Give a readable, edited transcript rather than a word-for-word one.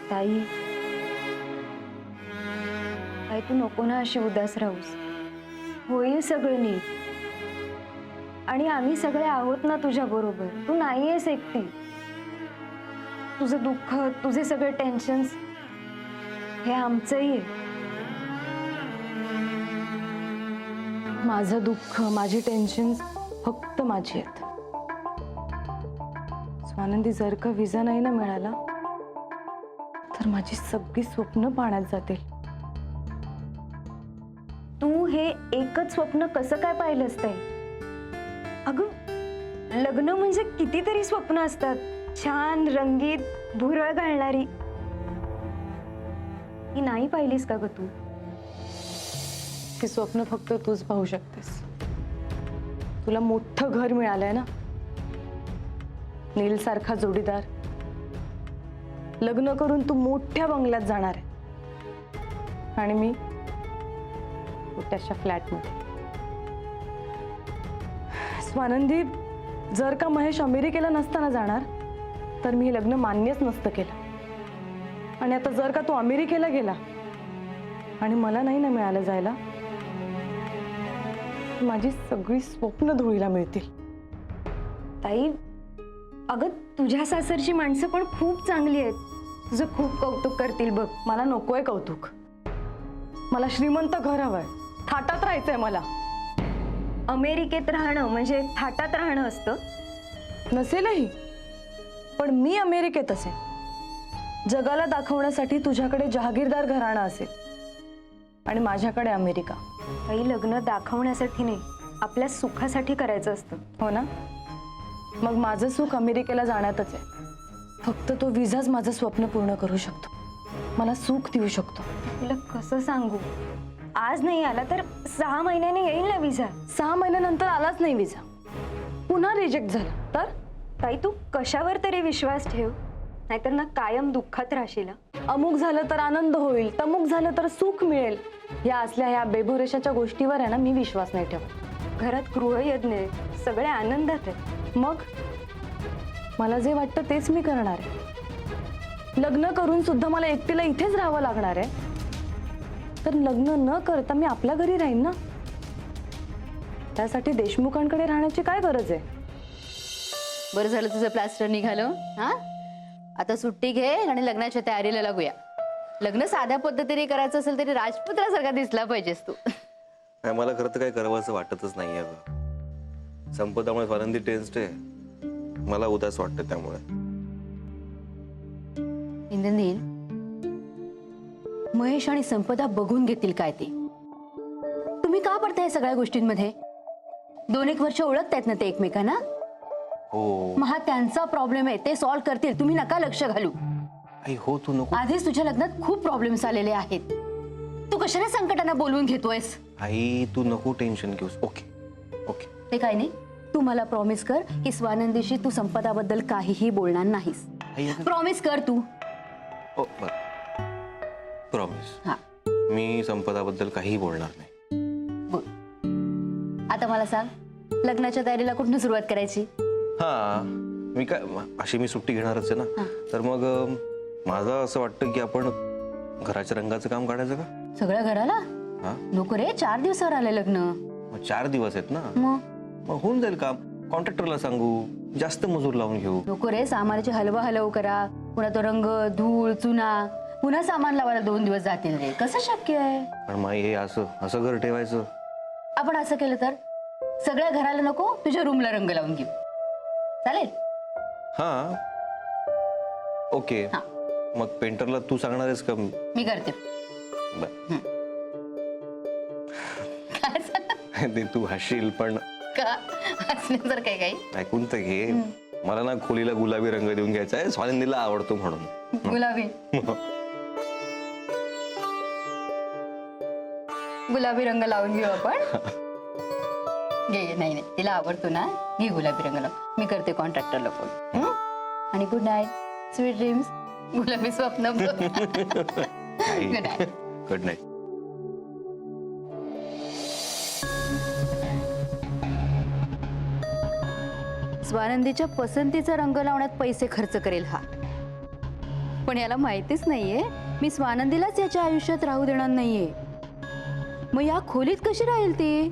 ताई, ताई तू नको ना अशी उदास राहूस. होईल सगळं नीट. आणि आम्ही सगळे आहोत ना तुझ्या बरोबर. तू नाहीयेस एकटी. तुझं दुःख, तुझे सगळे टेन्शन्स हे आमचंही आहे. माझं दुःख, माझी टेन्शन्स फक्त माझी आहेत. स्वानंदी, जर का विजा नाही ना मिळाला तर माझी सगळी स्वप्न पाण्यात जातील. तू हे एकच स्वप्न कसं काय पाहिलंस ताई? अगं, लग्न म्हणजे कितीतरी स्वप्न असतात. छान, रंगीत, भुरळ घालणारी. ही नाही पाहिलीस का ग तू? हे स्वप्न फक्त तूच पाहू शकतेस. तुला मोठं घर मिळालंय ना, नील सारखा जोडीदार. लग्न करून तू मोठ्या बंगल्यात जाणार आहे आणि मी छोट्याशा फ्लॅटमध्ये. स्वानंदी, जर का महेश अमेरिकेला नसताना जाणार तर मी हे लग्न मान्यच नसतं केलं. आणि आता जर का तो अमेरिकेला गेला आणि मला नाही ना मिळालं जायला, माझी सगळी स्वप्न धुळीला मिळतील. ताई, अगं तुझ्या सासरची माणसं पण खूप चांगली आहेत. तुझं खूप कौतुक करतील बघ. मला नकोय कौतुक. मला श्रीमंत घर हवंय. थाटात राहायचंय मला. अमेरिकेत राहणं म्हणजे थाटात राहणं असतं? नसेलही, पण मी अमेरिकेत असेल. जगाला दाखवण्यासाठी तुझ्याकडे जहागीरदार घराणं असेल आणि माझ्याकडे अमेरिका. काही लग्न दाखवण्यासाठी नाही, आपल्या सुखासाठी करायचं असतं. हो ना? मग माझं सुख अमेरिकेला जाण्यातच आहे. फक्त तो विजाच माझं स्वप्न पूर्ण करू शकतो, मला सुख देऊ शकतो. तुला कसं सांगू? आज नाही आला तर 6 महिन्याने येईल ना विजा. 6 महिन्यानंतर आलाच नाही विजा, पुन्हा रिजेक्ट झाला तर? ताई, तू कशावर तरी विश्वास ठेव, नाहीतर ना कायम दुःखात राहशील. अमुक झालं तर आनंद होईल, तमुक झालं तर सुख मिळेल, या असल्या ह्या बेभुरेशाच्या गोष्टीवर आहे ना मी विश्वास नाही ठेवत. घरात गृहयज्ञ आहे, सगळे आनंदात आहेत. मग मला जे वाटतं तेच मी करणार आहे. लग्न करून सुद्धा मला एकटीला इथेच राहावं लागणार आहे, तर लग्न न करता मी आपल्या घरी राहीन ना. त्यासाठी देशमुखांकडे राहण्याची काय गरज आहे? बरं झालं तुझं प्लास्टर निघालं. हा, आता सुट्टी घे आणि लग्नाच्या तयारीला लागूया. लग्न साध्या पद्धतीने करायचं असेल तरी राजपुत्रासारखा दिसला पाहिजेस तू. नाही, मला खरं तर काही करावं असं वाटतच नाही आहे. संपदामुळे स्वानंदी टेन्स्ड आहे, मला उदास वाटतं त्यामुळे. इंद्रनील, महेश आणि संपदा बघून घेतील काय ते. तुम्ही का पडताय सगळ्या गोष्टींमध्ये? 2-1 वर्ष ओळखतायत ना ते एकमेकांना. हो मग हा त्यांचा प्रॉब्लेम आहे, ते सॉल्व्ह करतील. तुम्ही नका लक्ष घालू. आई, हो तू नको. आधीच तुझ्या लग्नात खूप प्रॉब्लेम्स आलेले आहेत. तू कशाला संकटांना बोलवून घेतोयस? आई, तू नको टेन्शन घेऊस. Okay okay. ते काय नाही, तू मला प्रॉमिस कर की स्वानंदीशी तू संपदाबद्दल काहीही बोलणार नाहीस. आई, अगं. प्रॉमिस कर तू. ओ, बरं. प्रॉमिस. हा, मी संपदाबद्दल काहीही बोलणार नाही. बोल. आता मला सांग, लग्नाच्या तयारीला कुठून सुरुवात करायची? हा, मी काय अशी मी सुट्टी घेणारच आहे ना, तर मग माझं असं वाटतं की आपण घराच्या रंगाचं काम काढायचं का? सगळ्या घराला? हा, नको रे, 4 दिवसावर आले लग्न. मग 4 दिवस आहेत ना, मग होऊन जाईल काम. कॉन्ट्रॅक्टरला सांगू, जास्त मजूर लावून घेऊ. नको रे, सामानाची हलव करा, पुन्हा तो रंग, धूळ, चुना, पुन्हा सामान लावायला 2 दिवस जातील रे. कसं शक्य आहे? पण माई, हे असं असं घर ठेवायचं? आपण असं केलं तर सगळ्या घराला नको, तुझ्या रूमला रंग लावून घेऊ. चालेल? हा, ओके. हा. मग पेंटरला तू सांगणार आहेस का? मी करते. बर. काय झालं? ते तू हसशील, पण का हसण्यासारखं काय? काही ऐकून तर घे. मला ना खोलीला गुलाबी रंग देऊन घ्यायचा आहे, स्वानंदीला आवडतो म्हणून. गुलाबी गुलाबी रंग लावून घेऊ आपण. घे. नाही, तिला आवडतो ना, घे गुलाबी रंग लाव. मी करते कॉन्ट्रॅक्टरला फोन. आणि गुड नाईट, स्वीट ड्रीम्स, गुलाबी स्वप्न. Good night. Good night. स्वानंदीच्या पसंतीचा रंग लावण्यात पैसे खर्च करेल हा. पण याला माहितीच नाहीये मी स्वानंदीलाच याच्या आयुष्यात राहू देणार नाहीये. मग या खोलीत कशी राहील ती?